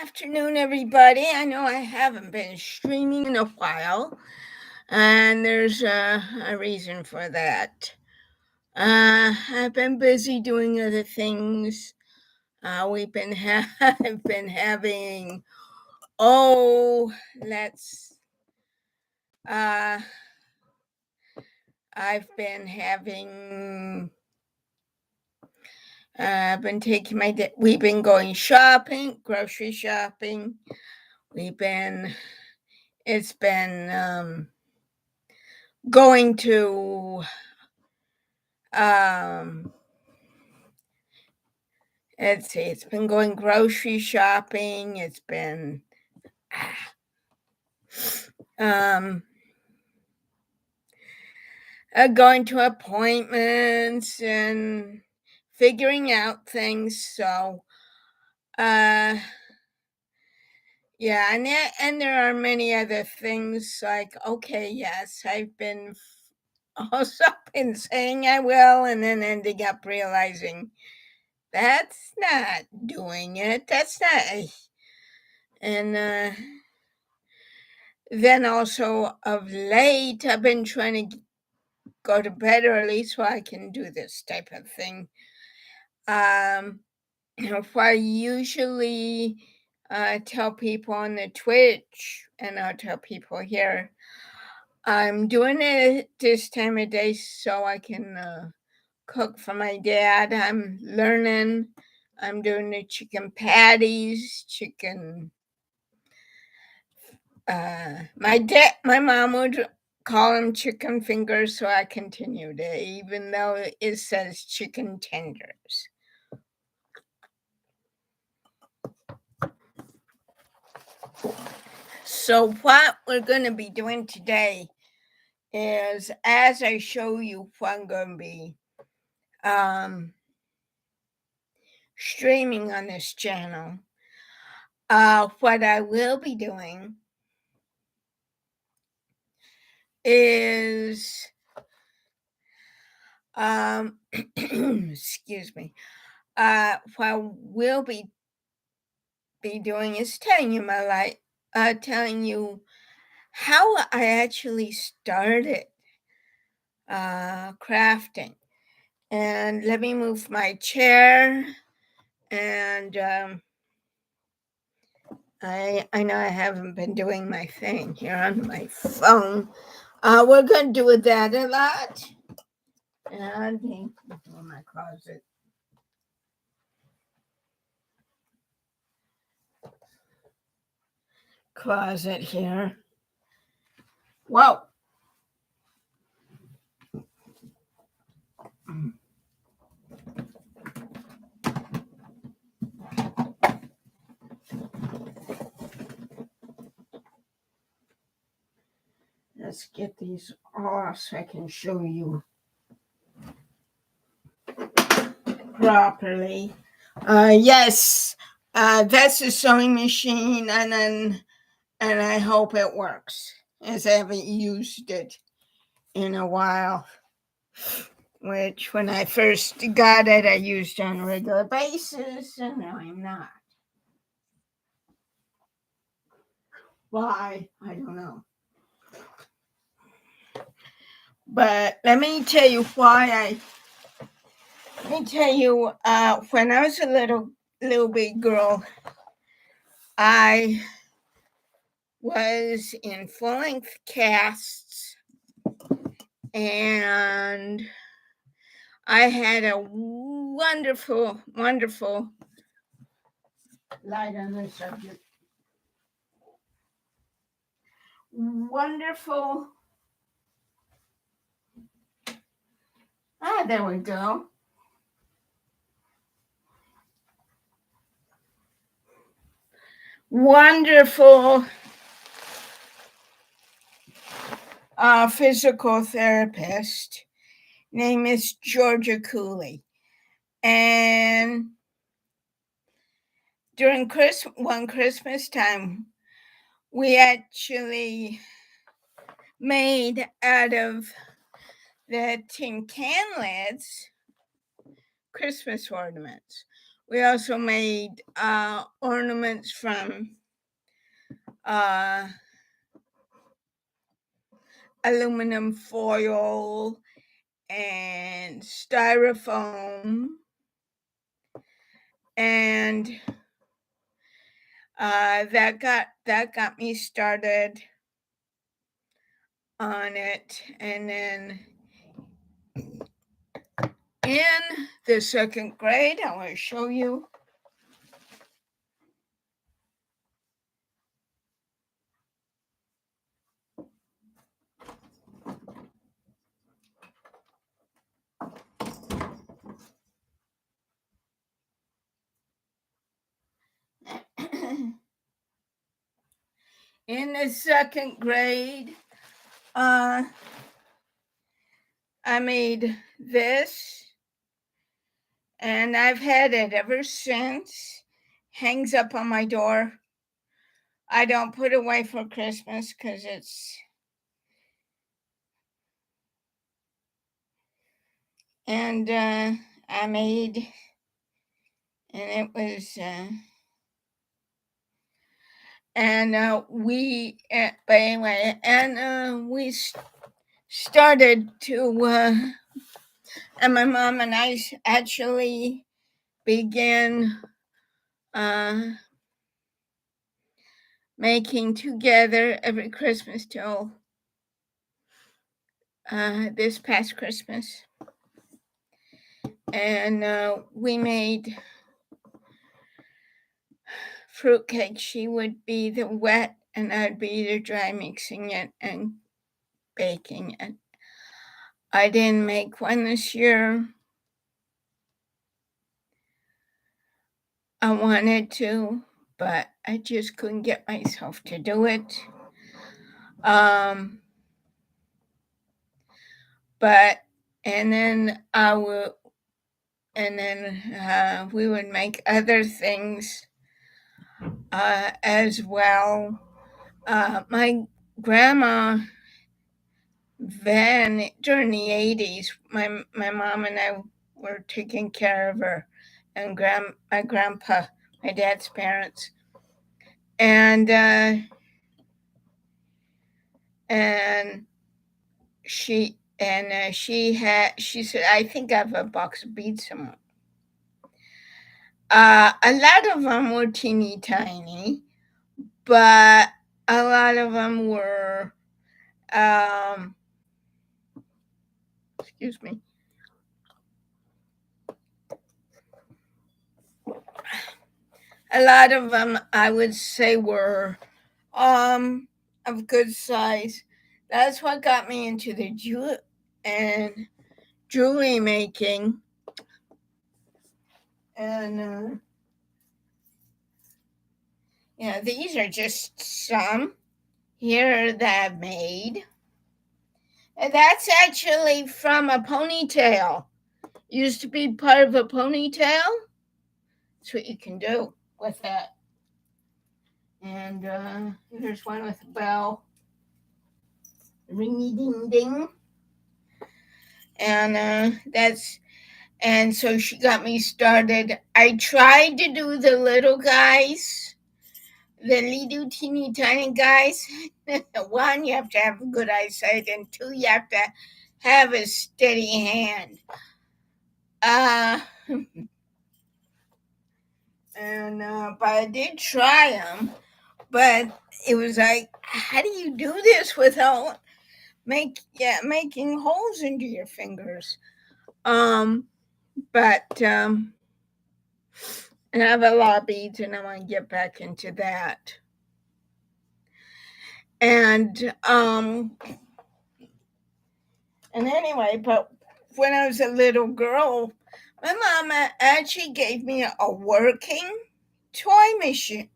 afternoon, everybody. I know I haven't been streaming in a while, and there's a reason for that. I've been busy doing other things. I've been having let's uh, I've been having I've been taking we've been going shopping, grocery shopping. It's been going to let's see, it's been going grocery shopping. It's been going to appointments and figuring out things. So yeah, and there are many other things like, okay, yes, I've been also been saying I will, and then ending up realizing that's not doing it. That's not. And then also of late, I've been trying to go to bed early so I can do this type of thing. If I usually tell people on the Twitch, and I'll tell people here, I'm doing it this time of day so I can cook for my dad. I'm learning. I'm doing the chicken patties, my mom would call them chicken fingers, so I continue to, even though it says chicken tenders. So what we're going to be doing today is, as I show you what I'm going to be streaming on this channel, what I will be doing is excuse me, what we'll be doing is telling you telling you how I actually started crafting. And let me move my chair. And I know I haven't been doing my thing here on my phone. We're going to do that a lot. And in my closet here. Whoa. Let's get these off so I can show you properly. Yes, that's a sewing machine, and I hope it works, as I haven't used it in a while. Which, when I first got it, I used on a regular basis, and now I'm not. Why? I don't know. But let me tell you when I was a little big girl, I was in full-length casts, and I had a wonderful, wonderful light on the subject. Wonderful. There we go. Wonderful physical therapist. Name is Georgia Cooley. And during one Christmas time, we actually made out of the tin can lids Christmas ornaments, We also made ornaments from aluminum foil and styrofoam, and that got me started on it. And then in the second grade, I want to show you. In the second grade, I made this, and I've had it ever since. Hangs up on my door. I don't put it away for Christmas because it's, and I made, and it was, but anyway, and we started to, and my mom and I actually began making together every Christmas till this past Christmas. And we made fruitcake. She would be the wet and I'd be the dry, mixing it and baking it. I didn't make one this year. I wanted to, but I just couldn't get myself to do it. But and then we would make other things as well. My grandma then, during the 80s, my mom and I were taking care of her, and my grandpa, my dad's parents, and she said, I think I have a box of beads somewhere. A lot of them were teeny tiny, but a lot of them were, excuse me. A lot of them, I would say, were of good size. That's what got me into the jewelry making. And yeah, these are just some here that I've made. And that's actually from a ponytail. Used to be part of a ponytail. That's what you can do with that. And here's one with a bell. Ringy ding ding. And so she got me started. I tried to do the little guys, the little teeny tiny guys. One, you have to have good eyesight, and two, you have to have a steady hand. But I did try them. But it was like, how do you do this without making holes into your fingers? And I have a lot of beads, and I want to get back into that. And anyway, but when I was a little girl, my mom actually gave me a working toy machine,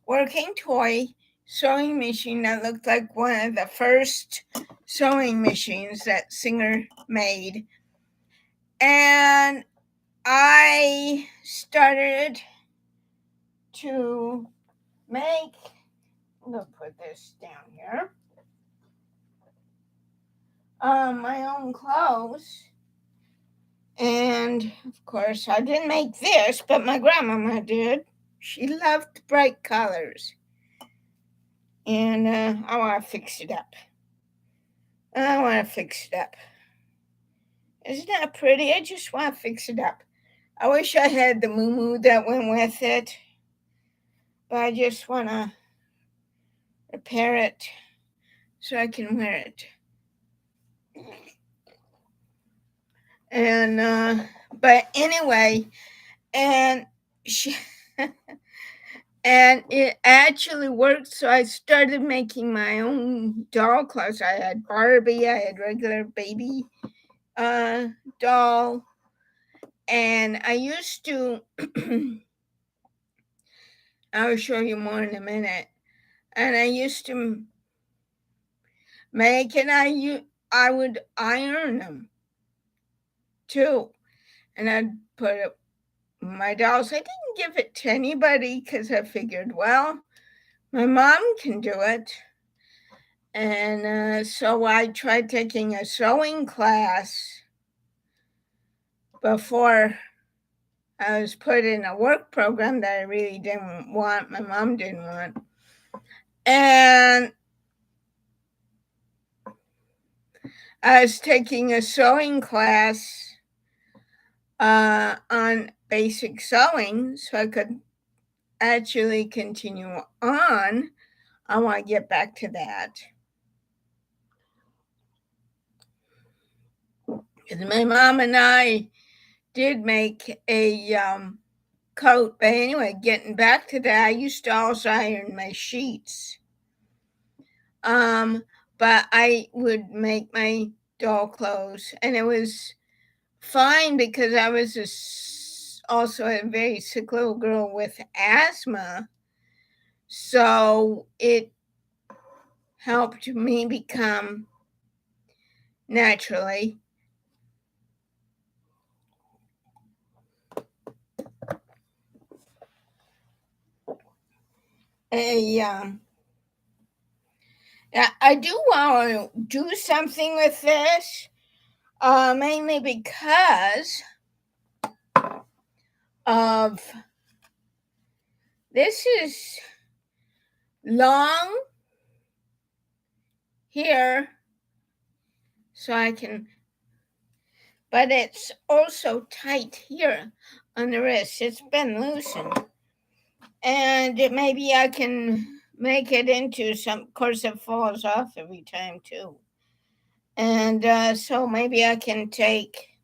working toy sewing machine that looked like one of the first sewing machines that Singer made. And I started to make, I'm going to put this down here, my own clothes. And of course, I didn't make this, but my grandmama did. She loved bright colors. And I want to fix it up. Isn't that pretty? I just want to fix it up. I wish I had the moo that went with it. But I just want to repair it so I can wear it. And but anyway, and she and it actually worked. So I started making my own doll clothes. I had Barbie, I had regular baby doll, and I used to. I'll show you more in a minute. And I used to make, and I would iron them too, and I'd put up my dolls. I didn't give it to anybody because I figured, well, my mom can do it. And so I tried taking a sewing class before I was put in a work program that I really didn't want. My mom didn't want. And I was taking a sewing class on basic sewing so I could actually continue on. I want to get back to that. My mom and I did make a coat, but anyway, getting back to that, I used to also iron my sheets. But I would make my doll clothes, and it was fine because I was also a very sick little girl with asthma, so it helped me become naturally a I do want to do something with this, mainly because of this is long here, so I can, but it's also tight here on the wrist. It's been loosened, and maybe I can make it into some. Of course, it falls off every time too, and so maybe I can take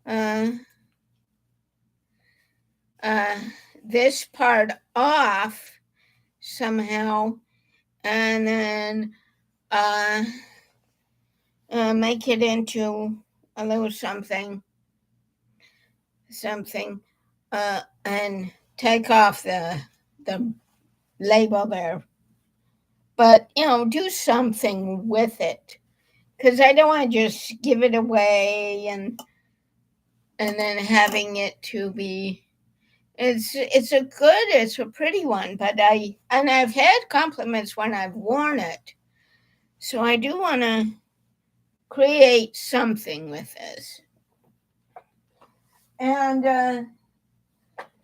uh, this part off somehow, and then make it into a little something, and take off the label there. But do something with it, because I don't want to just give it away and then having it to be. It's a pretty one, but I've had compliments when I've worn it, so I do want to create something with this. And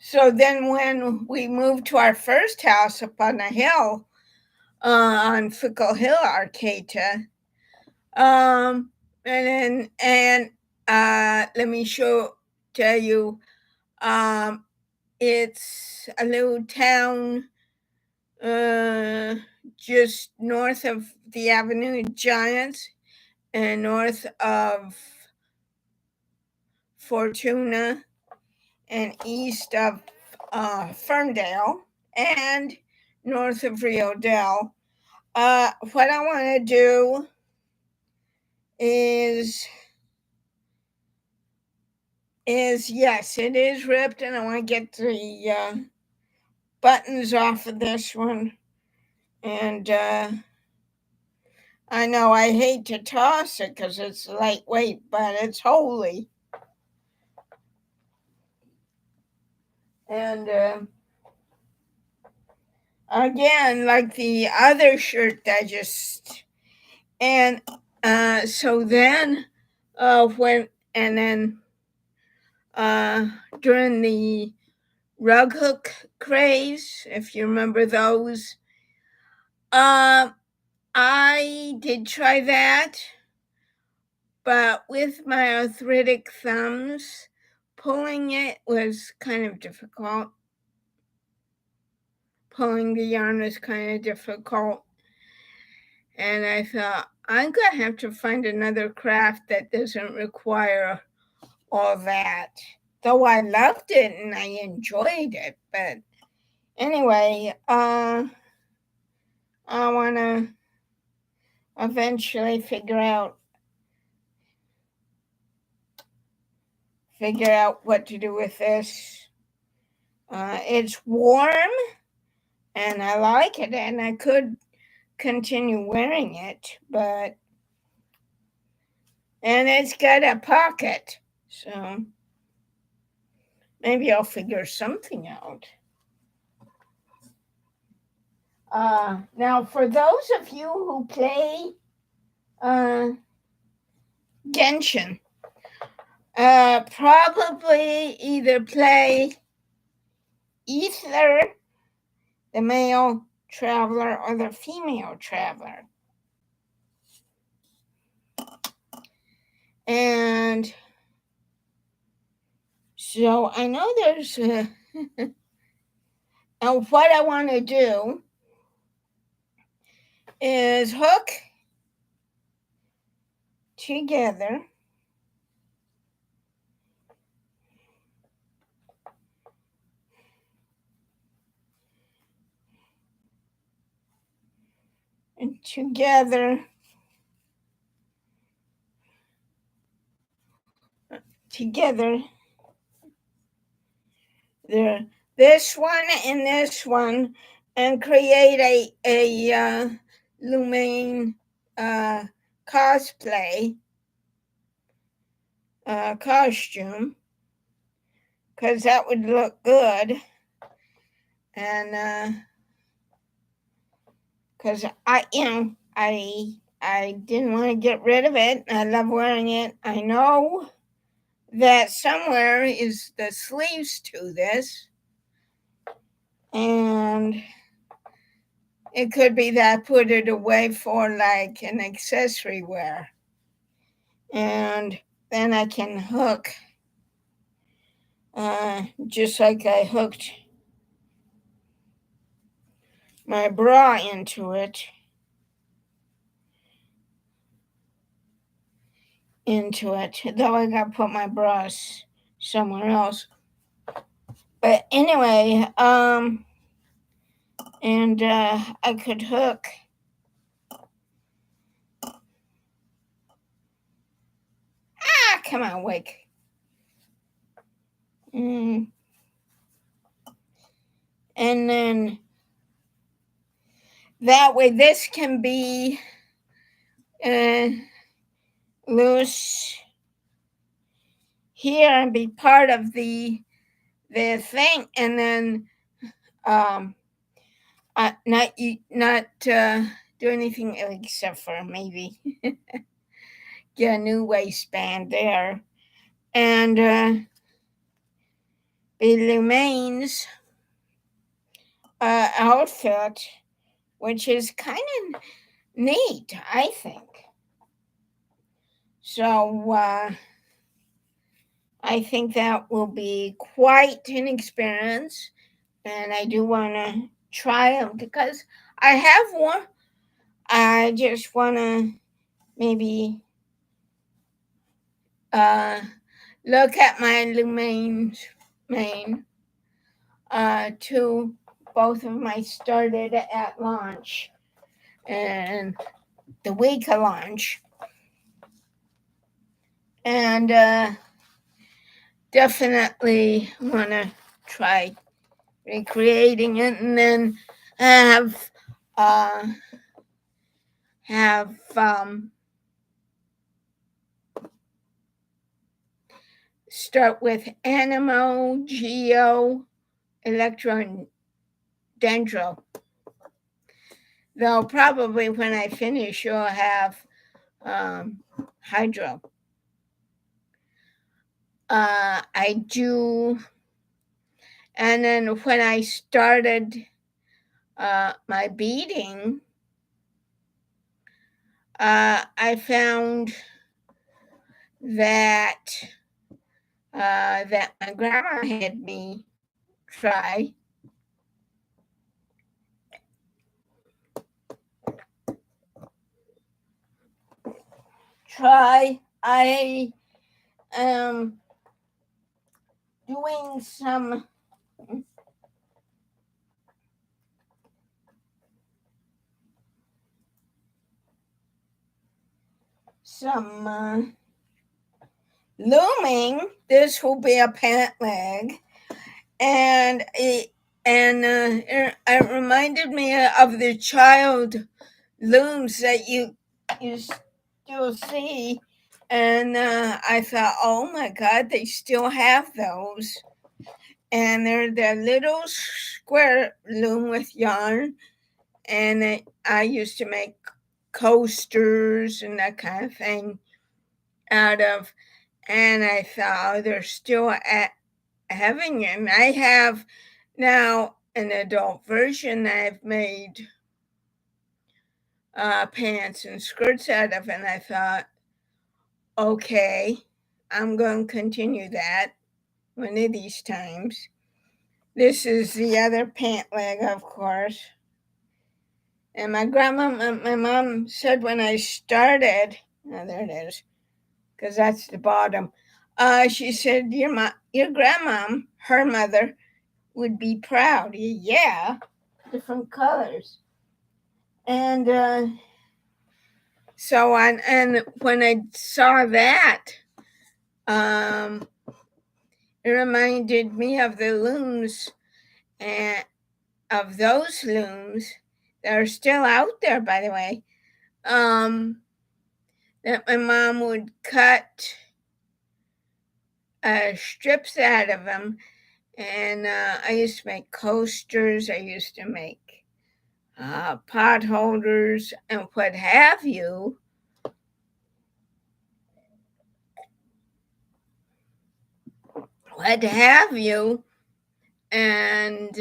so then when we moved to our first house up on the hill, on Fickle Hill, Arcata, and let me tell you, it's a little town just north of the Avenue of Giants and north of Fortuna and east of Ferndale and north of Rio Dell. What I want to do is yes, it is ripped, and I want to get the buttons off of this one. And I know I hate to toss it because it's lightweight, but it's holy. And again, like the other shirt and so then when And then during the rug hook craze, if you remember those, I did try that, but with my arthritic thumbs, pulling it was kind of difficult. Pulling the yarn was kind of difficult. And I thought, I'm going to have to find another craft that doesn't require all that. Though I loved it and I enjoyed it. But anyway, I want to eventually figure out what to do with this. It's warm and I like it, and I could continue wearing it, but and it's got a pocket, so maybe I'll figure something out. Now, for those of you who play Genshin, probably either play Ether, the male traveler, or the female traveler. And so I know there's now what I want to do is hook together and together there, this one and this one, and create a Lumine cosplay costume, because that would look good. And because I didn't want to get rid of it. I love wearing it. I know that somewhere is the sleeves to this, and it could be that I put it away for like an accessory wear, and then I can hook just like I hooked my bra into it. Though I gotta put my bras somewhere else. But anyway, and I could hook come on, wake. And then that way this can be loose here and be part of the thing, and then not do anything except for maybe get a new waistband there, and be Lumine's outfit, which is kind of neat, I think. So I think that will be quite an experience, and I do want to try them because I have one. I just want to maybe look at my Lumine main. Both of my started at launch and the week of launch, and definitely want to try recreating it, and then have start with Animo, Geo, Electro, and Dendro. Though probably when I finish, you'll have Hydro. I do, and then when I started my beading, I found that that my grandma had me try. I am doing some looming. This will be a pant leg, and it reminded me of the child looms that you still see, and I thought, oh my God, they still have those, and they're the little square loom with yarn, and I used to make coasters and that kind of thing out of, and I thought, oh, they're still having it. And I have now an adult version that I've made pants and skirts out of, and I thought, okay, I'm going to continue that one of these times. This is the other pant leg, of course. And my mom said when I started, oh, there it is, because that's the bottom. She said, your grandma, her mother, would be proud. Yeah, different colors. And so on. And when I saw that, it reminded me of the looms and of those looms that are still out there, by the way. That my mom would cut strips out of them, and I used to make coasters. I used to make pot holders and what have you. And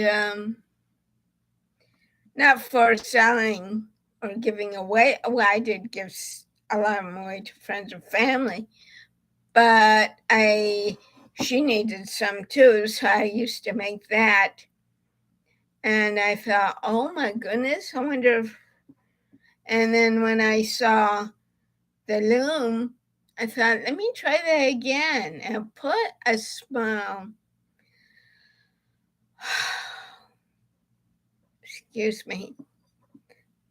not for selling or giving away. Well, I did give a lot of them away to friends and family, but she needed some too, so I used to make that. And I thought, oh my goodness, I wonder if. And then when I saw the loom, I thought, let me try that again and put a smile. Excuse me.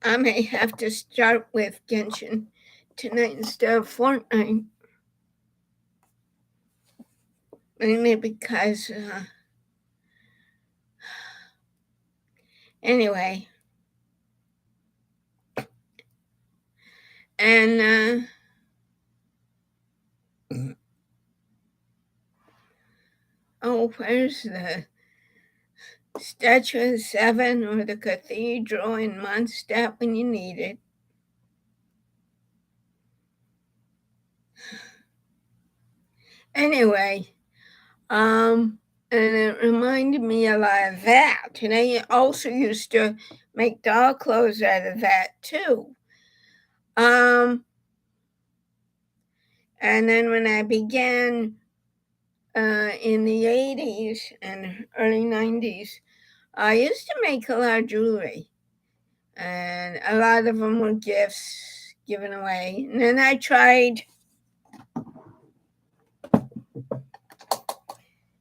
I may have to start with Genshin tonight instead of Fortnite. Mainly because, anyway. And, oh, where's the Statue of Seven or the cathedral in Mondstadt when you need it? Anyway, and it reminded me a lot of that. And I also used to make doll clothes out of that too. And then when I began in the 80s and early 90s, I used to make a lot of jewelry. And a lot of them were gifts given away. And then I tried,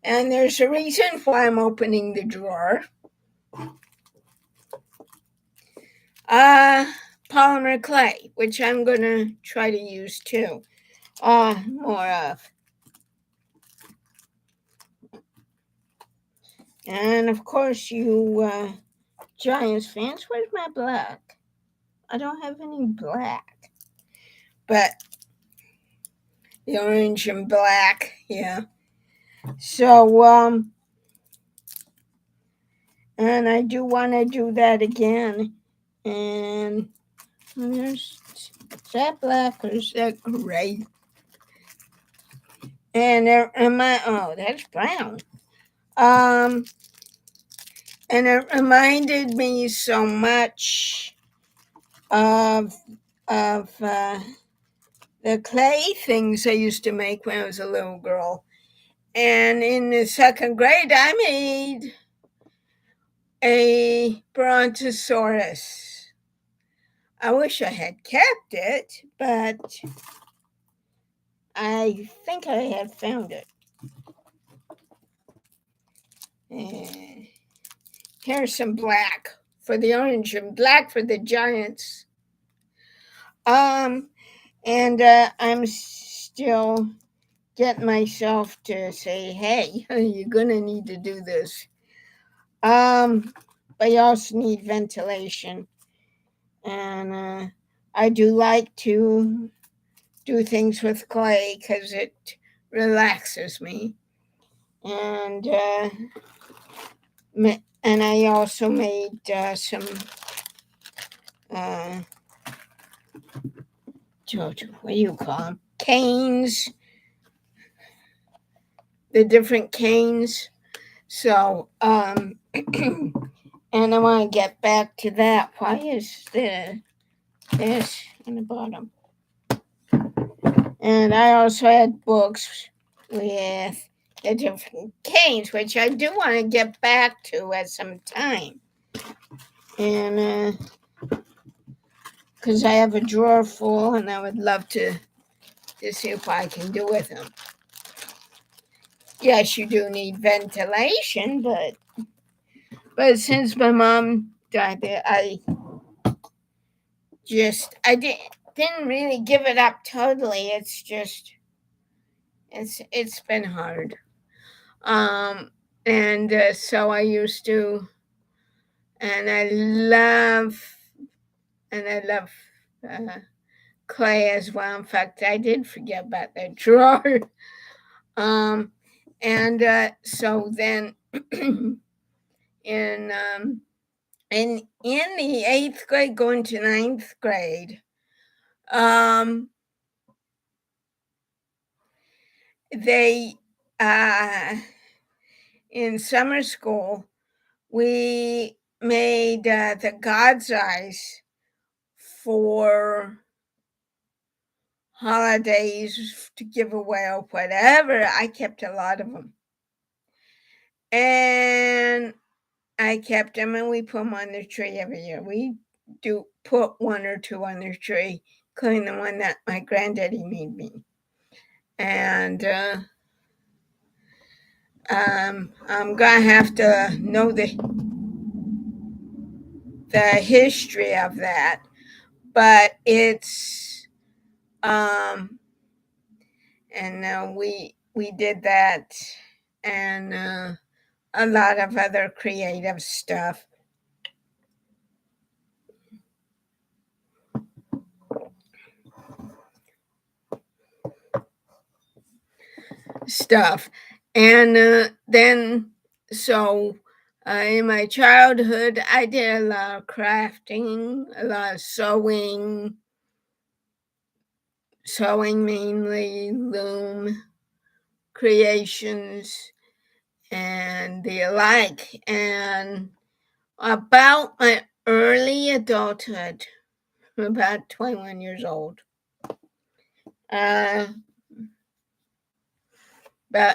and there's a reason why I'm opening the drawer. Polymer clay, which I'm going to try to use too. More of. And of course, you Giants fans, where's my black? I don't have any black. But the orange and black, yeah. So, and I do want to do that again. And is that black or is that gray? And oh, that's brown. Um, and it reminded me so much of the clay things I used to make when I was a little girl. And in the second grade, I made a brontosaurus. I wish I had kept it, but I think I have found it. And here's some black for the orange and black for the giants. Um, and I'm still getting myself to say, hey, you're gonna need to do this. But you also need ventilation, and I do like to do things with clay because it relaxes me, and and I also made some uh, what do you call them? Canes, the different canes. So, and I want to get back to that. Why is this in the bottom? And I also had books with the different canes, which I do want to get back to at some time. And because I have a drawer full, and I would love to see what I can do with them. Yes, you do need ventilation, but since my mom died, I didn't really give it up totally. It's just it's been hard. And so I used to, and I love uh, clay as well. In fact, I did forget about that drawer. And so then in in the eighth grade, going to ninth grade, they in summer school we made the God's eyes for holidays to give away or whatever. I kept a lot of them, and I kept them, and we put them on the tree every year. We do put one or two on the tree, including the one that my granddaddy made me. And I'm gonna have to know the history of that, but it's and we did that, and a lot of other creative stuff. And then so in my childhood, I did a lot of crafting, a lot of sewing mainly, loom creations, and the like. And about my early adulthood, about 21 years old, but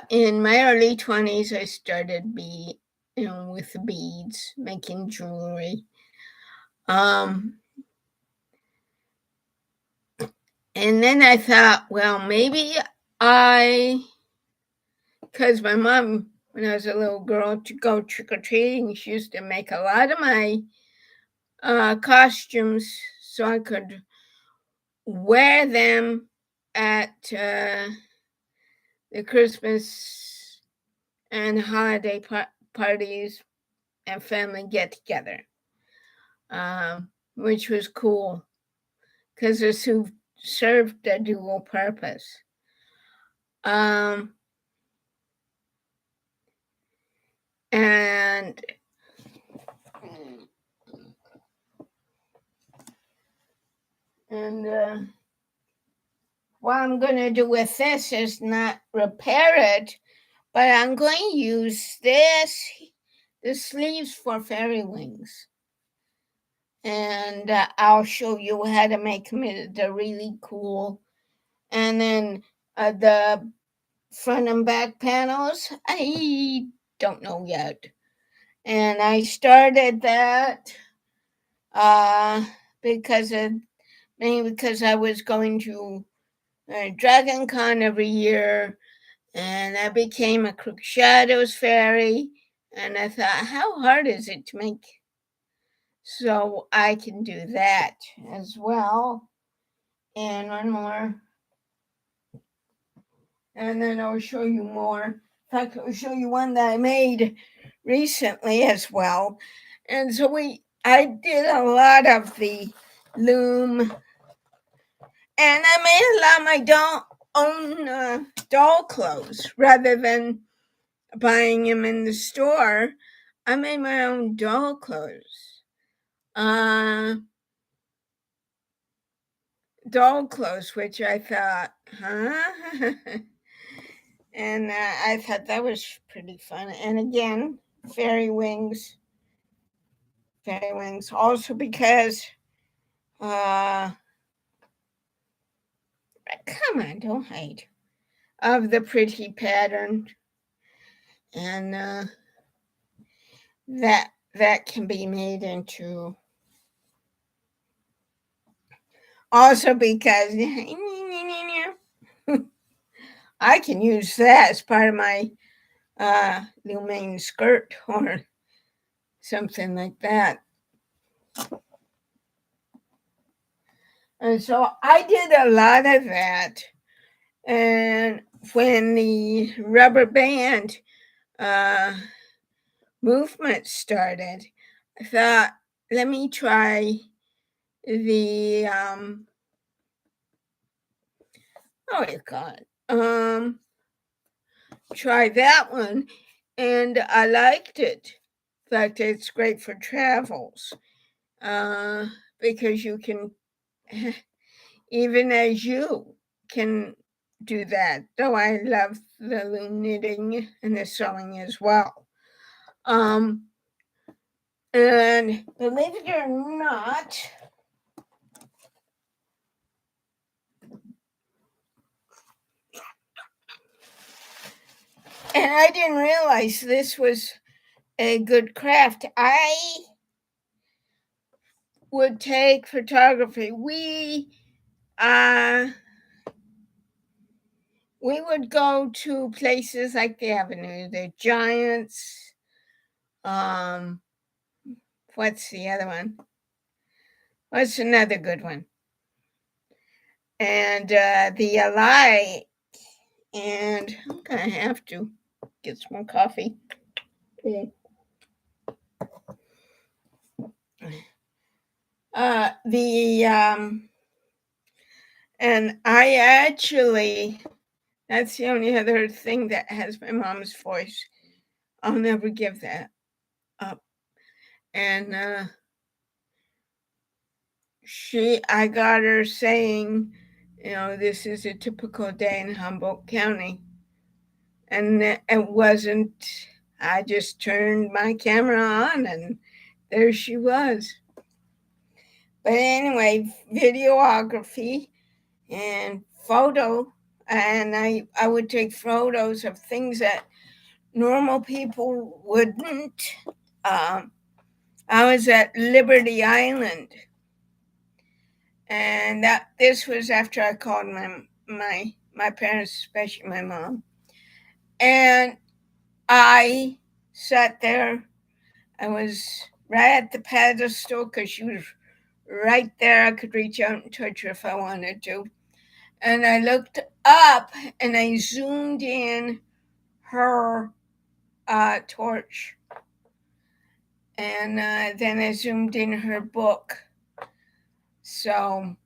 in my early 20s, I started with beads, making jewelry. And then I thought, well, maybe because my mom, when I was a little girl, to go trick or treating, she used to make a lot of my costumes so I could wear them at the Christmas and holiday parties and family get together, which was cool because it served a dual purpose. And what I'm going to do with this is not repair it, but I'm going to use the sleeves for fairy wings. And I'll show you how to make them. They're really cool. And then the front and back panels, I don't know yet. And I started that because I was going to Dragon Con every year, and I became a Crook Shadows fairy. And I thought, how hard is it to make? So I can do that as well. And one more. And then I'll show you more. In fact, I'll show you one that I made recently as well. And so I did a lot of the loom, and I made a lot of my own doll clothes rather than buying them in the store. I made my own doll clothes. Doll clothes, which I thought, huh? And I thought that was pretty fun. And again, fairy wings. Also because, come on, don't hide. Of the pretty pattern. And that can be made into. Also because I can use that as part of my new main skirt or something like that. And so I did a lot of that. And when the rubber band movement started, I thought, let me try the try that one, and I liked it. In fact, it's great for travels because you can, even as you can do that, though I love the loom knitting and the sewing as well. And believe it or not, and I didn't realize this was a good craft. I would take photography. We would go to places like the Avenue, the Giants. What's the other one? What's another good one? And the Ally. And I'm gonna have to get some more coffee. Okay. And I actually, that's the only other thing that has my mom's voice. I'll never give that up. And I got her saying, this is a typical day in Humboldt County. And it wasn't, I just turned my camera on and there she was. But anyway, videography and photo, and I would take photos of things that normal people wouldn't. I was at Liberty Island, and this was after I called my parents, especially my mom, and I sat there. I was right at the pedestal because she was right there. I could reach out and touch her if I wanted to. And I looked up and I zoomed in her torch. And then I zoomed in her book. So,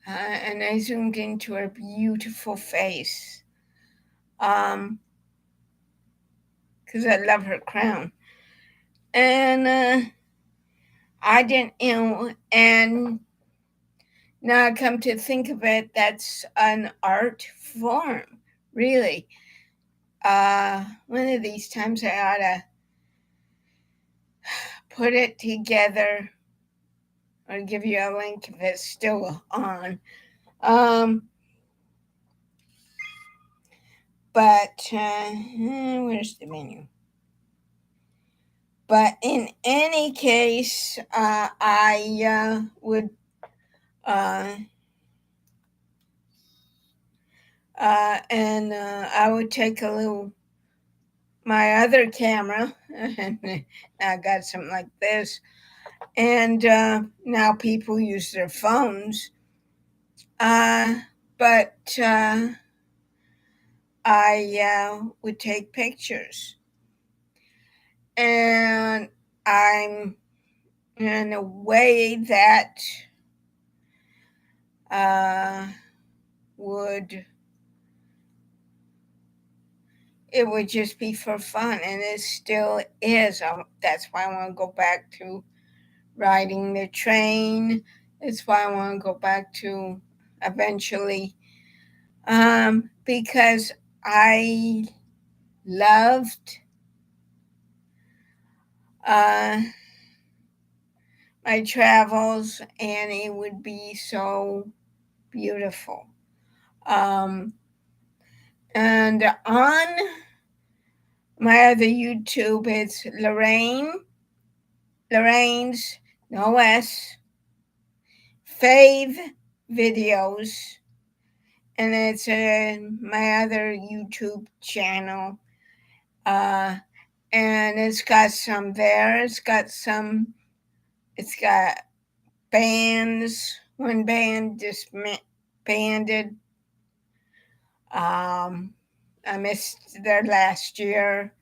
and I zoomed into her beautiful face. Because I love her crown. And I didn't, and Now, come to think of it, that's an art form, really. One of these times I ought to put it together or give you a link if it's still on. But where's the menu? But in any case, I would and I would take my other camera, and I got something like this, and now people use their phones. But I would take pictures, and I'm in a way that would it would just be for fun, and it still is. That's why I want to go back to riding the train. It's why I want to go back to eventually, because I loved uh, my travels, and it would be so beautiful. Um, and on my other YouTube, it's Lorraine's no S fave videos, and it's my other YouTube channel. And it's got some there. It's got bands. One band disbanded. I missed their last year.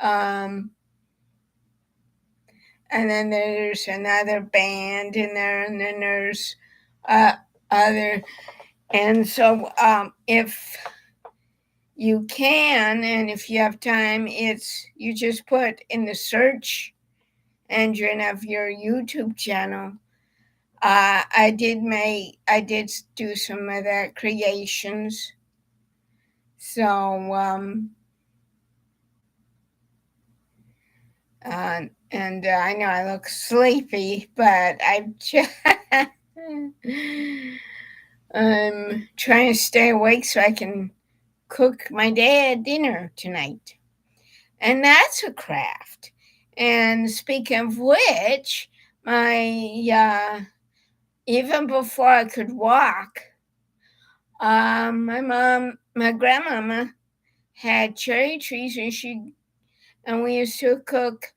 And then there's another band in there, and then there's other. And so if you can, and if you have time, you just put in the search engine of your YouTube channel. I did do some of the creations. So and I know I look sleepy, but I'm trying to stay awake so I can cook my dad dinner tonight. And that's a craft. And speaking of which, even before I could walk, my grandmama had cherry trees, and we used to cook.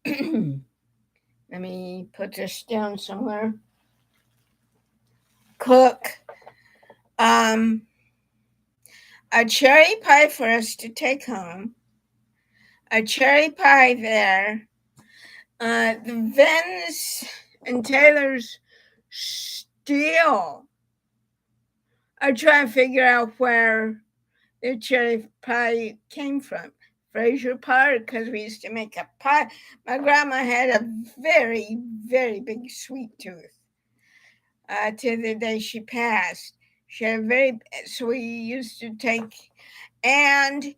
Let me put this down somewhere. Cook a cherry pie for us to take home. A cherry pie there. The Vens and Taylors still are trying to figure out where the cherry pie came from. Fraser Park, because we used to make a pie. My grandma had a very, very big sweet tooth to the day she passed. She had so we used to take, and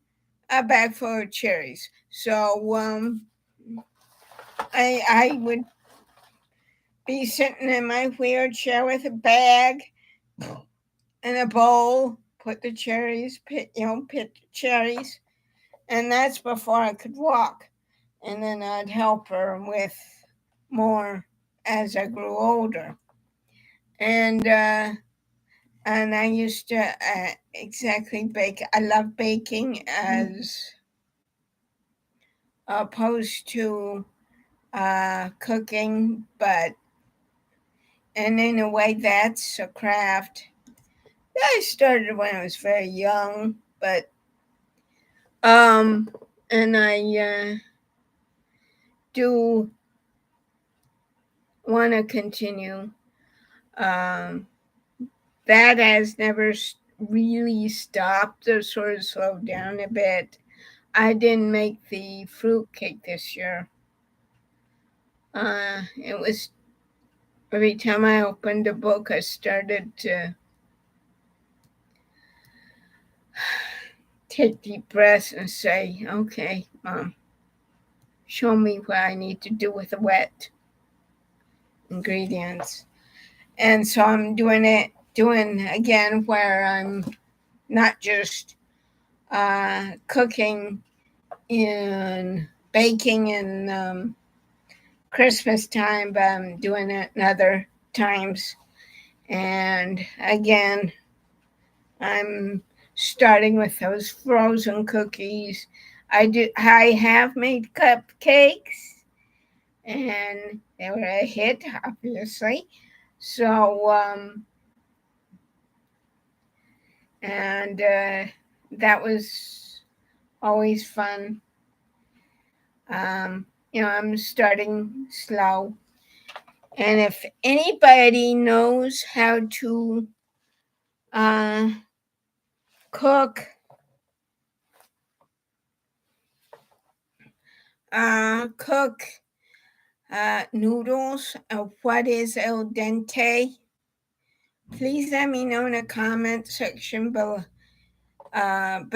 a bag full of cherries. So I would be sitting in my wheelchair with a bag and a bowl, put the cherries, pit the cherries, and that's before I could walk. And then I'd help her with more as I grew older. And I used to exactly bake. I love baking as opposed to cooking, and in a way that's a craft. I started when I was very young, but and I do want to continue. Um, that has never really stopped or sort of slowed down a bit. I didn't make the fruit cake this year. It was every time I opened a book, I started to take deep breaths and say, okay, Mom, show me what I need to do with the wet ingredients. And so I'm doing again where I'm not just cooking in baking in Christmas time, but I'm doing it in other times. And again, I'm starting with those frozen cookies. I have made cupcakes, and they were a hit, obviously. So and that was always fun. I'm starting slow, and if anybody knows how to uh, cook cook noodles, what is al dente, please let me know in the comment section below, and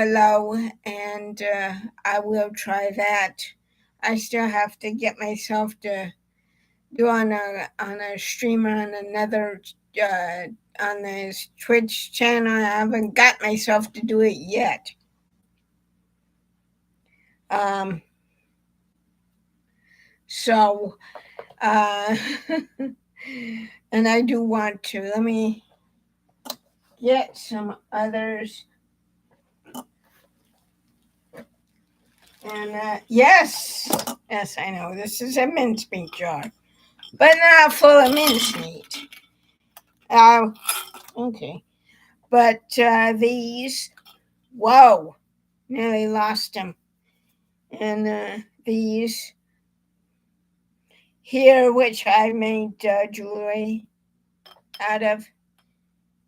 I will try that. I still have to get myself to do on a streamer on another on this Twitch channel. I haven't got myself to do it yet. So and I do want to. Let me get some others. And yes, I know this is a mincemeat jar, but not full of mincemeat. Okay, but these, whoa, nearly lost them. And these here, which I made jewelry out of,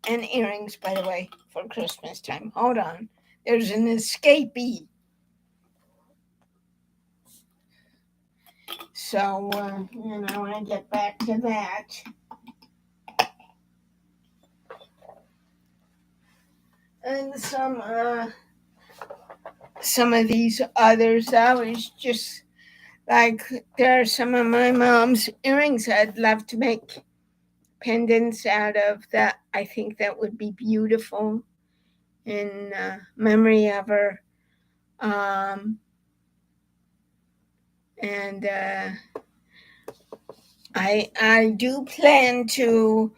and earrings, by the way, for Christmas time. Hold on, there's an escapee. So, when I get back to that. And some of these others, I was just like, there are some of my mom's earrings I'd love to make pendants out of that. I think that would be beautiful in memory of her. And I do plan to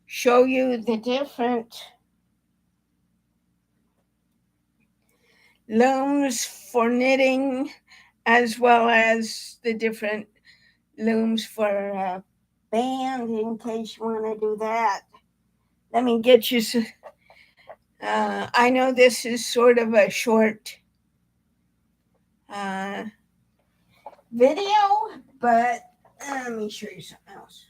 show you the different looms for knitting, as well as the different looms for band, in case you want to do that. Let me get you some. I know this is sort of a short video, but let me show you something else.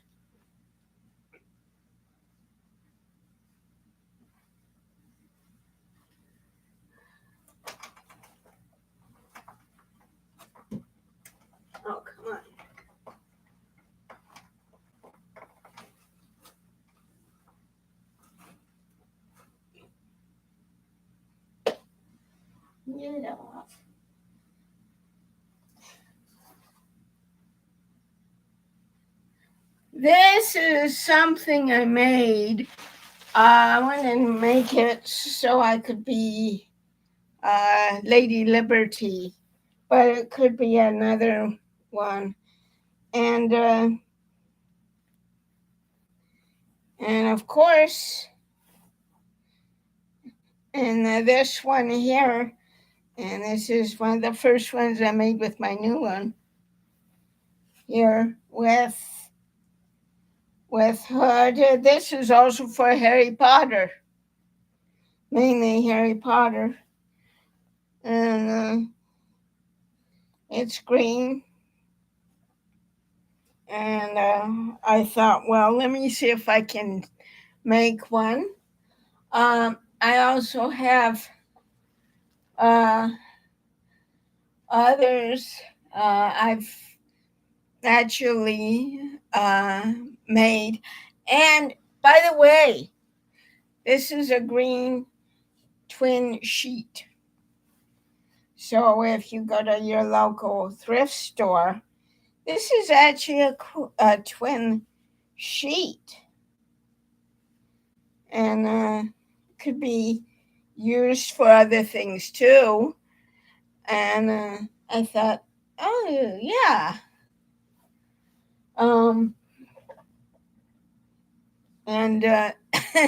Oh, come on. Get it off. This is something I made. I wanted to make it so I could be Lady Liberty, but it could be another one. And of course, and this one here, and this is one of the first ones I made with my new one here with Hood. This is also for Harry Potter, mainly Harry Potter, and it's green. And I thought, well, let me see if I can make one. I also have others. I've actually made. And by the way, this is a green twin sheet. So if you go to your local thrift store, this is actually a twin sheet. And could be used for other things too. And I thought, oh yeah. And let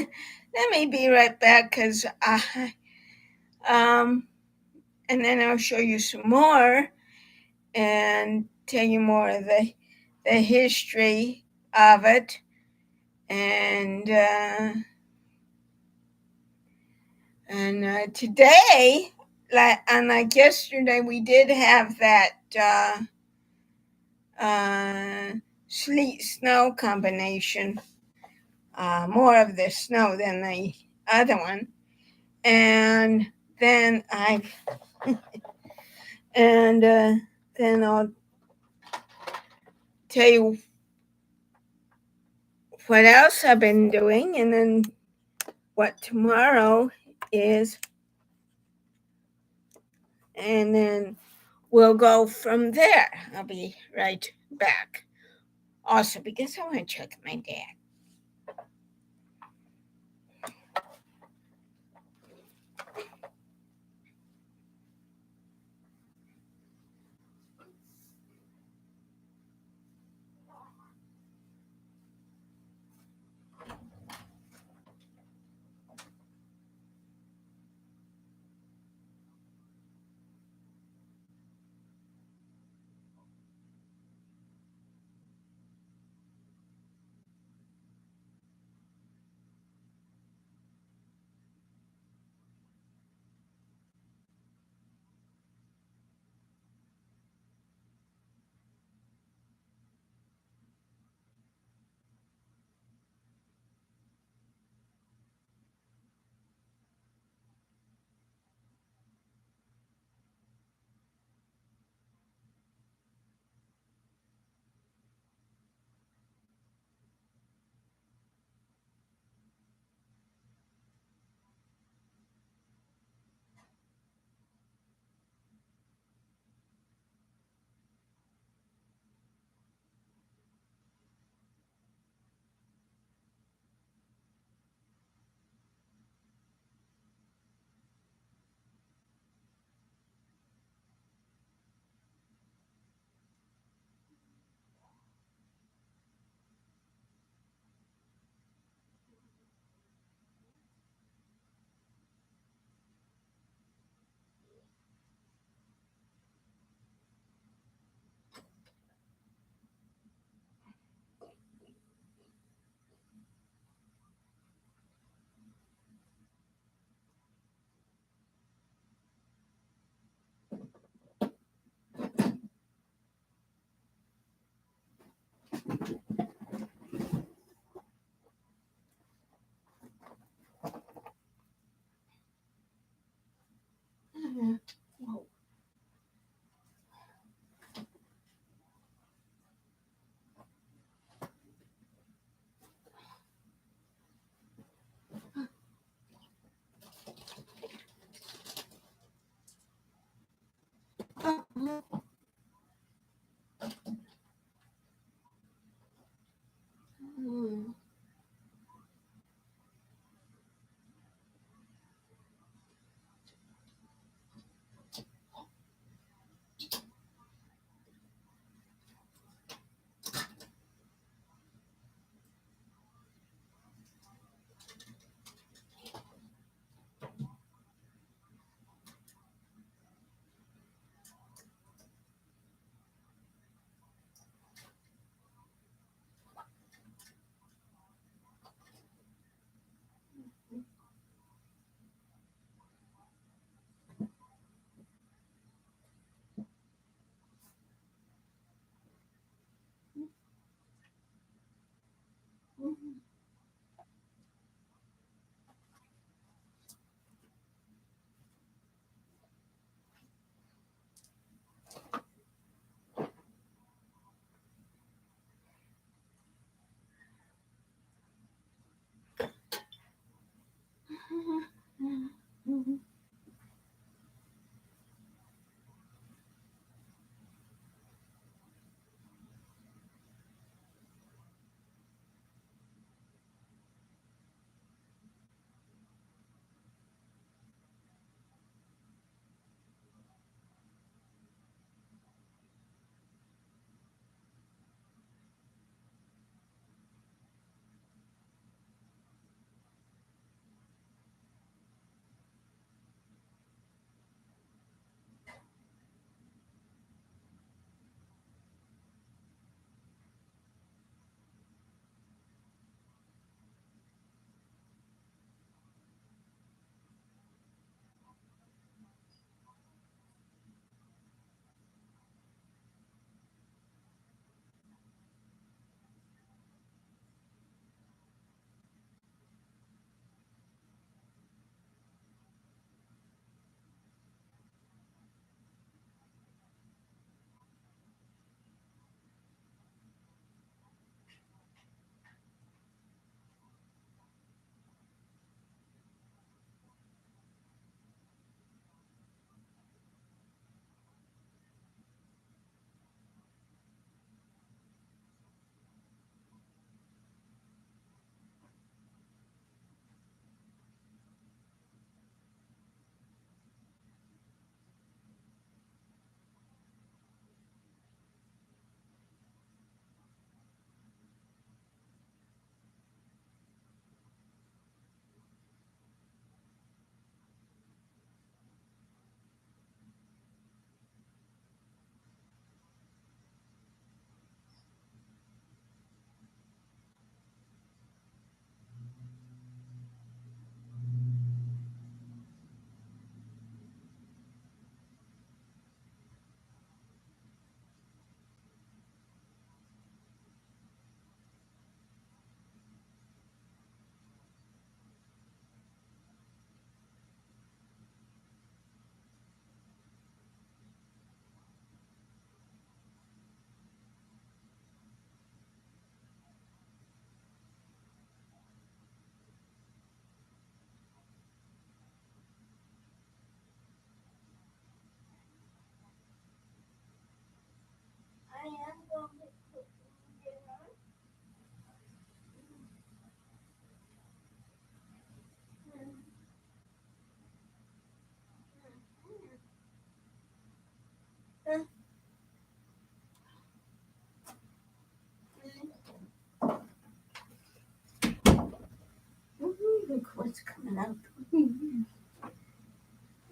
me be right back, because and then I'll show you some more and tell you more of the history of it. And today, like yesterday, we did have that sleet snow combination. More of the snow than the other one. And then then I'll tell you what else I've been doing, and then what tomorrow is, and then we'll go from there. I'll be right back. Also, because I want to check my dad.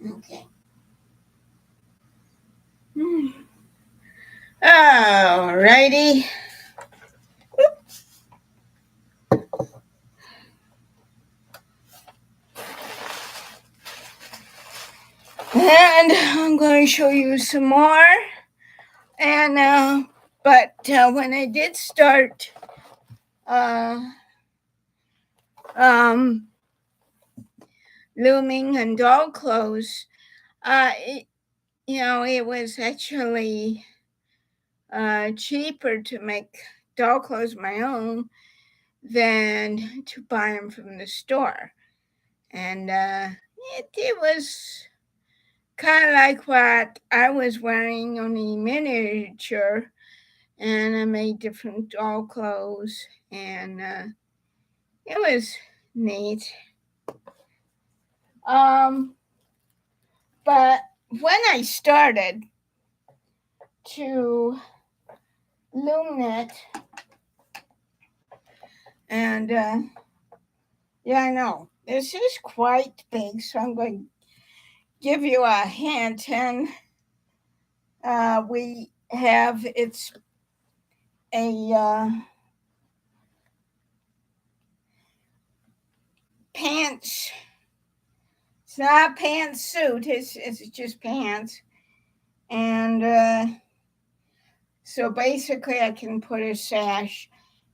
Okay. All righty. And I'm going to show you some more. And but when I did start um, looming and doll clothes, it, it was actually cheaper to make doll clothes my own than to buy them from the store. And it was kind of like what I was wearing, only miniature. And I made different doll clothes, and it was neat. But when I started to loom knit, and yeah, I know this is quite big, so I'm going to give you a hint. And we have it's a pants. It's not a pantsuit. It's just pants, and so basically, I can put a sash,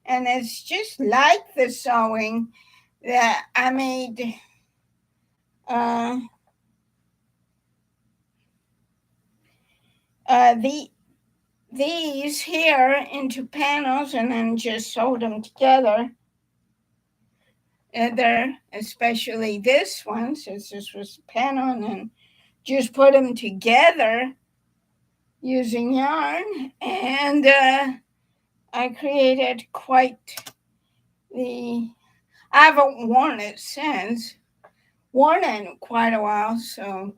and it's just like the sewing that I made. Uh, these here into panels, and then just sewed them together. And they're especially this one, since this was a panel, and then just put them together using yarn, and I created quite the. I haven't worn it since. Worn it in quite a while, so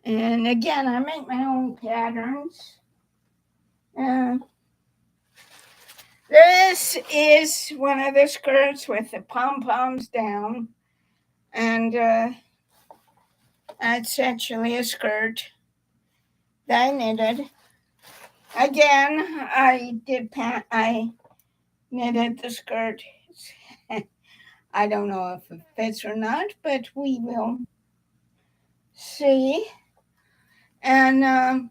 and again, I make my own patterns. This is one of the skirts with the pom-poms down, and it's actually a skirt that I knitted. Again, I knitted the skirt. I don't know if it fits or not, but we will see. And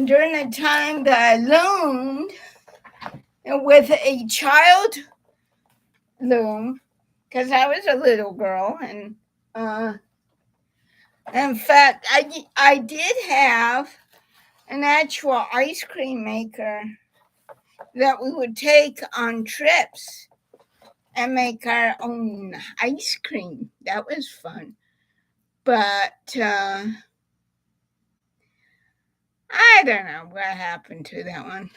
during the time that I loomed with a child loom, because I was a little girl, and in fact, I did have an actual ice cream maker that we would take on trips and make our own ice cream. That was fun. But I don't know what happened to that one.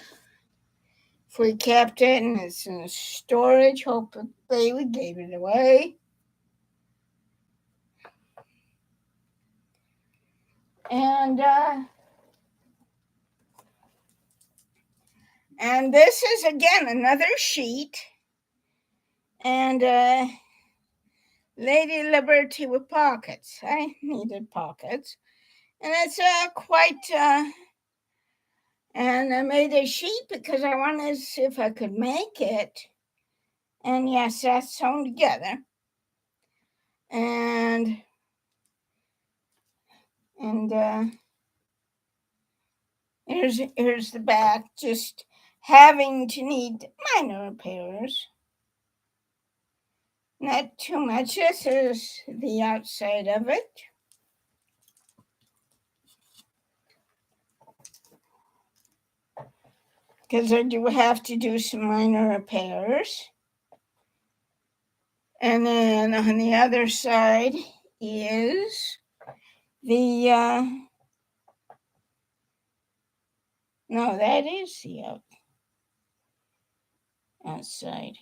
If we kept it and it's in storage, hopefully we gave it away. And this is again another sheet, and Lady Liberty with pockets. I needed pockets, and it's quite. And I made a sheet because I wanted to see if I could make it. And yes, that's sewn together. And here's the back, just having to need minor repairs. Not too much. This is the outside of it. Because I do have to do some minor repairs. And then on the other side is the no, that is the outside.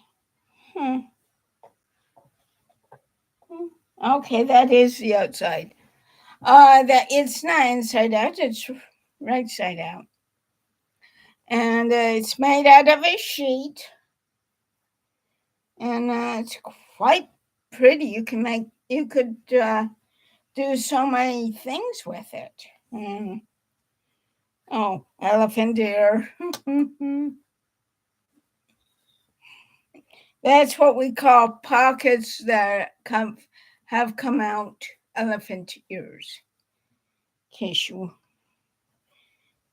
Okay, that is the outside. That it's not inside out, it's right side out. And it's made out of a sheet. and it's quite pretty. You could do so many things with it. Oh, elephant ear. That's what we call pockets that have come out elephant ears. In case you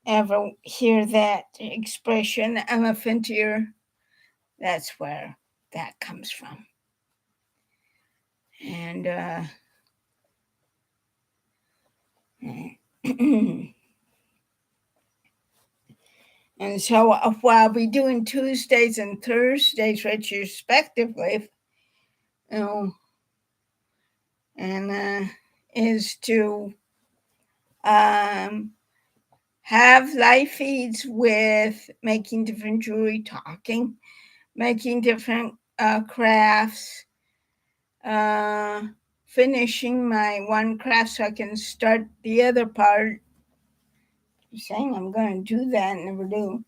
ever hear that expression, elephant ear, that's where that comes from. And and so what I'll be doing Tuesdays and Thursdays retrospectively, you know, and is to have live feeds with making different jewelry, talking, making different crafts, finishing my one craft so I can start the other part. Saying I'm going to do that, never do.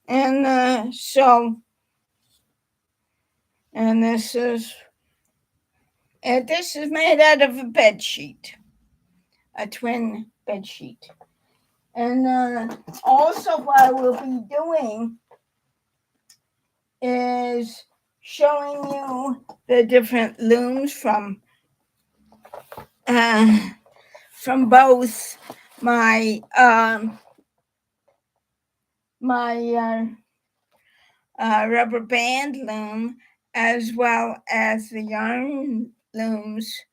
And and this is made out of a bed sheet, a twin bed sheet. And also what I will be doing is showing you the different looms from both my rubber band loom as well as the yarn looms,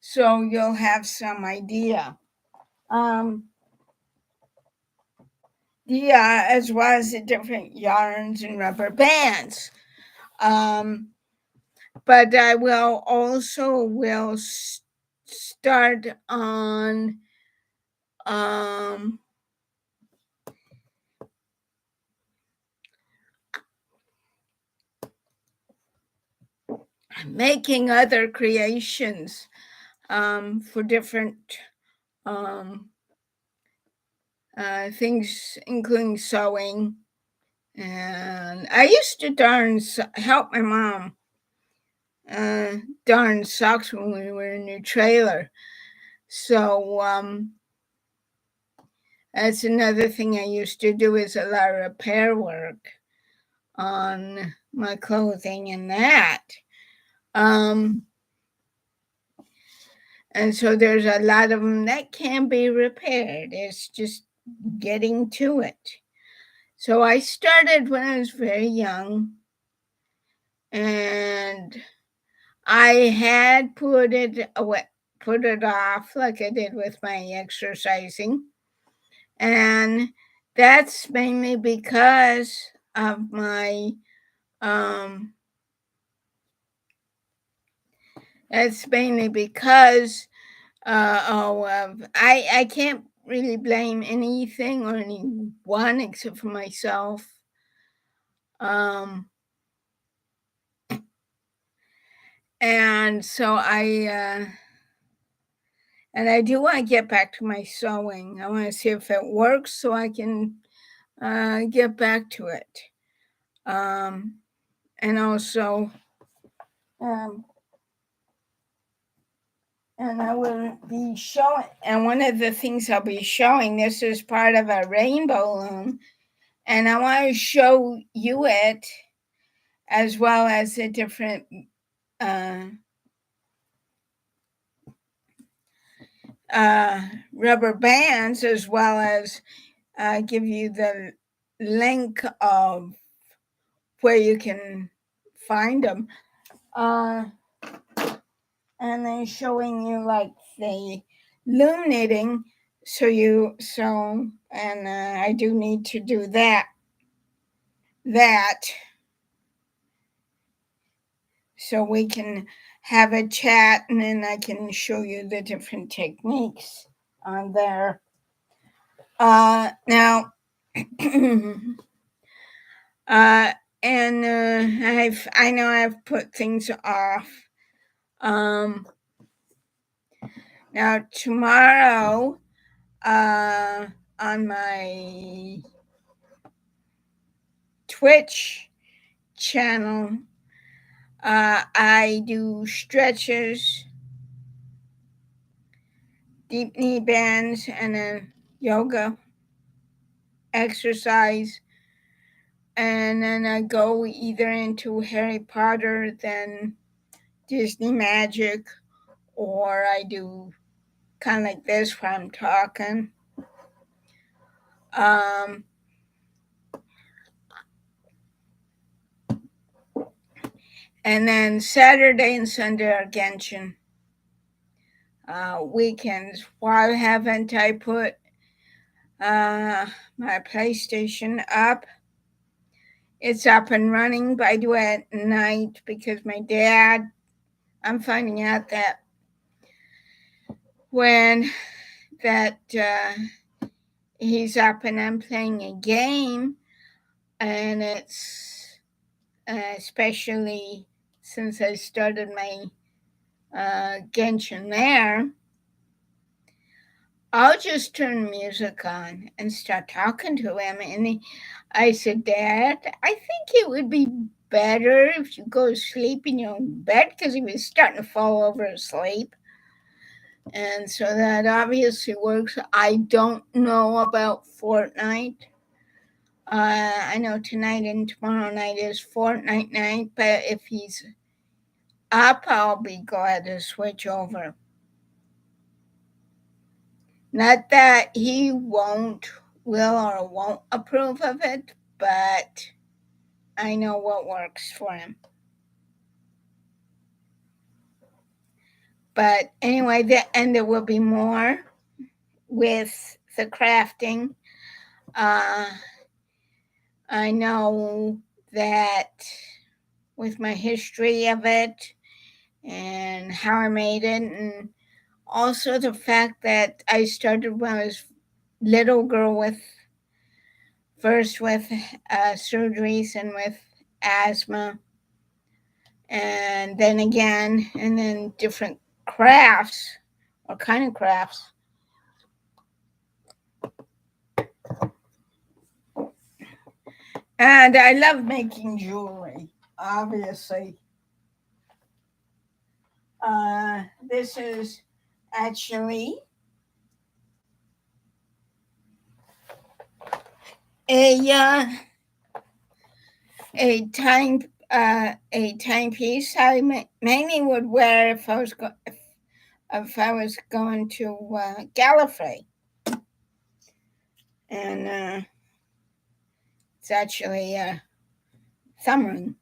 so you'll have some idea. Yeah, as well as the different yarns and rubber bands. But I will also start on making other creations for different things, including sewing. And I used to help my mom darn socks when we were in a trailer. So that's another thing I used to do, is a lot of repair work on my clothing and that. And so there's a lot of them that can be repaired. It's just getting to it. So I started when I was very young, and I had put it off like I did with my exercising. And that's mainly because of my that's mainly because I can't really blame anything or anyone except for myself. And so I do want to get back to my sewing. I want to see if it works so I can get back to it. And also, and I will be showing, and one of the things I'll be showing, this is part of a rainbow loom, and I want to show you it as well as the different rubber bands, as well as give you the link of where you can find them. And then showing you like the loom knitting. And I do need to do that. So we can have a chat, and then I can show you the different techniques on there. Now, I know I've put things off. Now tomorrow, on my Twitch channel, I do stretches, deep knee bends, and then yoga exercise. And then I go either into Harry Potter, then Disney Magic, or I do kind of like this where I'm talking. Um, and then Saturday and Sunday are Genshin. Weekends. Why haven't I put my PlayStation up? It's up and running, but I do it at night because my dad, I'm finding out that when that he's up and I'm playing a game, and it's especially since I started my Genshin there, I'll just turn music on and start talking to him. And I said, Dad, I think it would be better if you go to sleep in your own bed, because he was starting to fall over asleep. And so that obviously works. I don't know about Fortnite. I know tonight and tomorrow night is Fortnite night, but if he's up, I'll be glad to switch over. Not that he will or won't approve of it, but I know what works for him. But anyway, and there will be more with the crafting. I know that with my history of it and how I made it, and also the fact that I started when I was little girl with surgeries and with asthma, and then again, and then different crafts or kind of crafts. And I love making jewelry, obviously. This is actually a timepiece I mainly would wear if I was going to Gallifrey, and it's actually a thumb ring.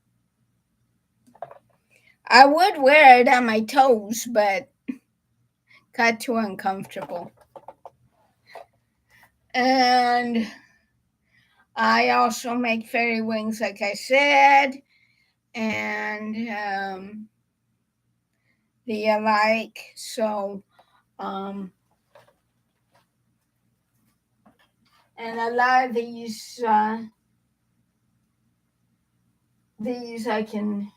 I would wear it on my toes, but got too uncomfortable. And I also make fairy wings, like I said, and the alike. So, and a lot of these I can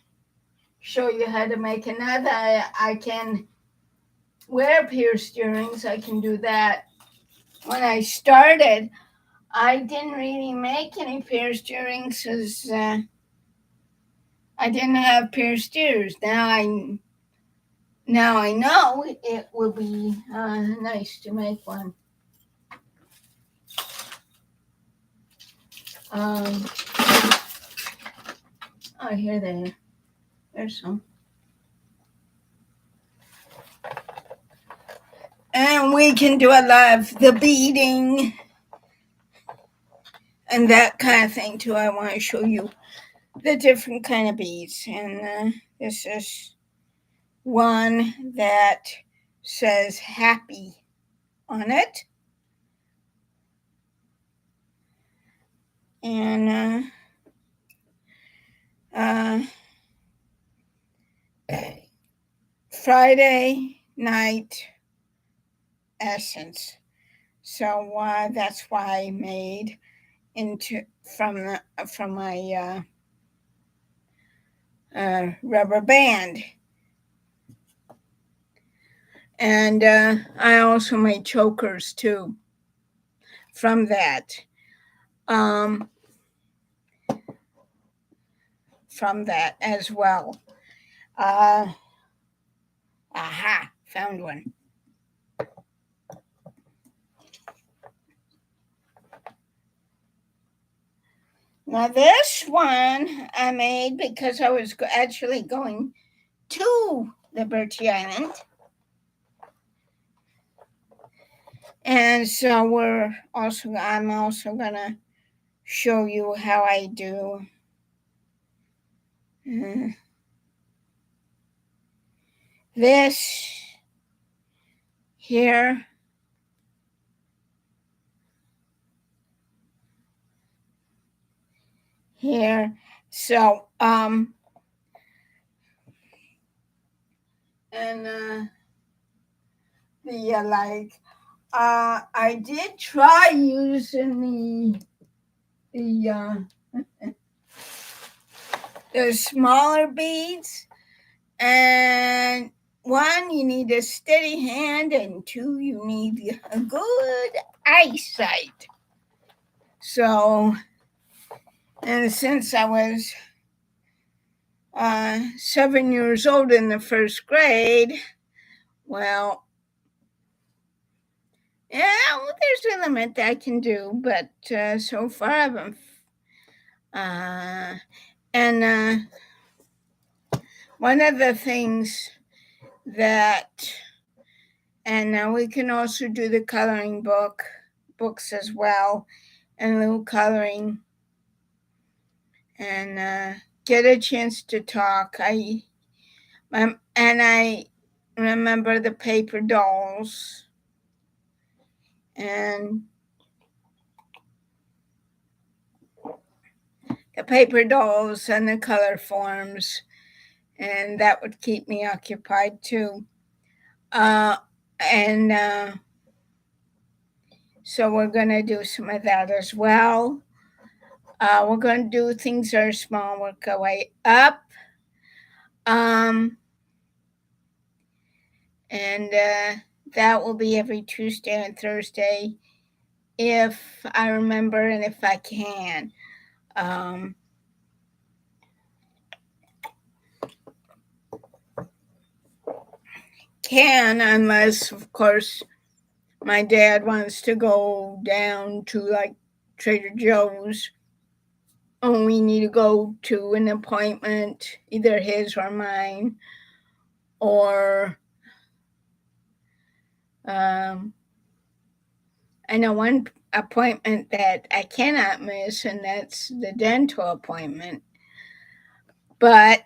show you how to make. And now that I can wear pierced earrings, I can do that. When I started, I didn't really make any pierced earrings because I didn't have pierced ears. Now I know it will be nice to make one. Oh, here they are. There's some. And we can do a lot of the beading and that kind of thing too. I want to show you the different kind of beads. And this is one that says happy on it. And Friday night essence. So that's why I made into from my rubber band. And I also made chokers too from that. From that as well. Aha, found one. Now this one I made because I was actually going to Liberty Island. And so I'm also gonna show you how I do this here. Here. So, and I did try using the smaller beads, and one, you need a steady hand, and two, you need a good eyesight. So, and since I was 7 years old in the first grade, well, yeah, well, there's a limit that I can do, but so far I haven't. One of the things that, and now we can also do the coloring books as well, and little coloring, and get a chance to talk. I remember the paper dolls, and the color forms, and that would keep me occupied too. So we're going to do some of that as well. We're going to do things that are small, work our way up. And that will be every Tuesday and Thursday if I remember and if I can. Unless, of course, my dad wants to go down to like Trader Joe's. Oh, we need to go to an appointment, either his or mine, or I know one appointment that I cannot miss, and that's the dental appointment. But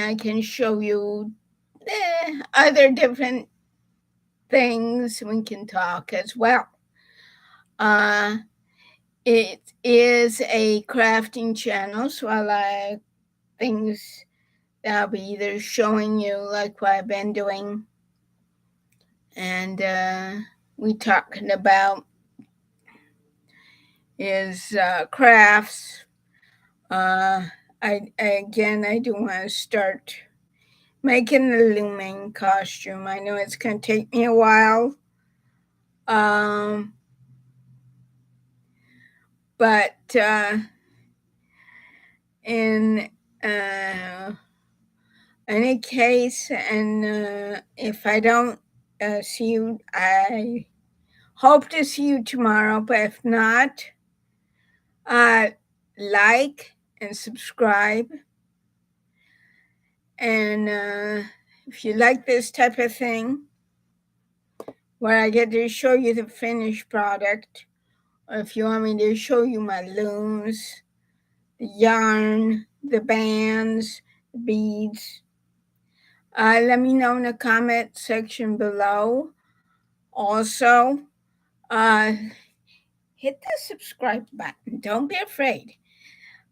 I can show you other different things. We can talk as well. It is a crafting channel, so I like things that I'll be either showing you like what I've been doing, and we talking about is crafts. I do want to start making the looming costume. I know it's going to take me a while. But in any case, and if I don't see you, I hope to see you tomorrow. But if not, like and subscribe. And if you like this type of thing, where I get to show you the finished product, or if you want me to show you my looms, the yarn, the bands, the beads, let me know in the comment section below. Also, hit the subscribe button. Don't be afraid.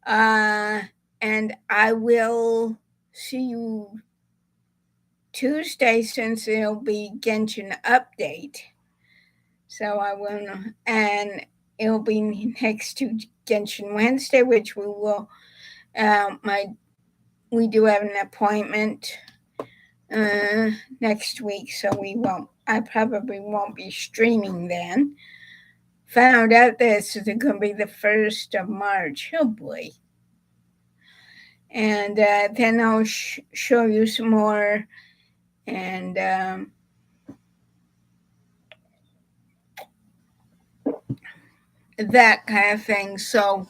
And I will see you Tuesday, since it'll be Genshin update. So I will, and it'll be next to Genshin Wednesday, which we will. We do have an appointment next week, so I probably won't be streaming then. Found out this is going to be the 1st of March. Oh boy. and then I'll show you some more, and that kind of thing. So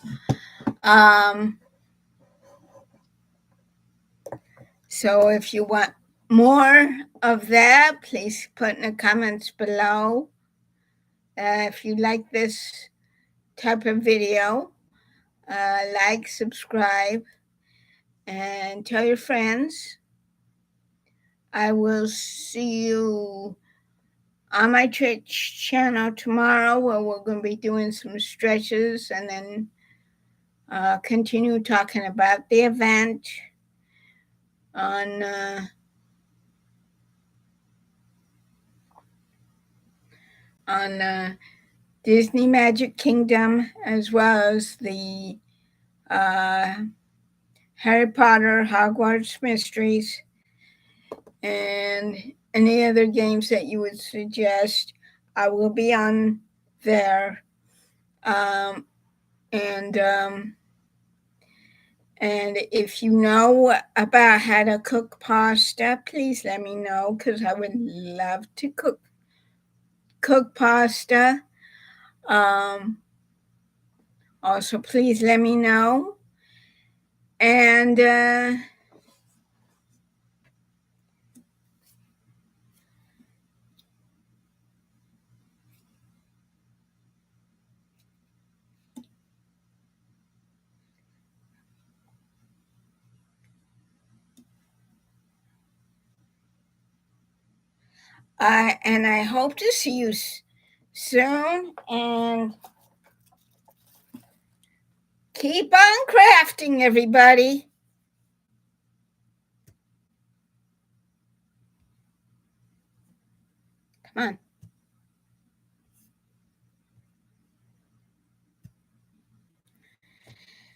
so if you want more of that, please put in the comments below. If you like this type of video, like, subscribe, and tell your friends. I will see you on my Twitch channel tomorrow, where we're going to be doing some stretches and then continue talking about the event on Disney Magic Kingdom, as well as the Harry Potter Hogwarts Mysteries, and any other games that you would suggest. I will be on there. And if you know about how to cook pasta, please let me know, because I would love to cook pasta. Also, please let me know. And I hope to see you soon, and keep on crafting, everybody. Come on.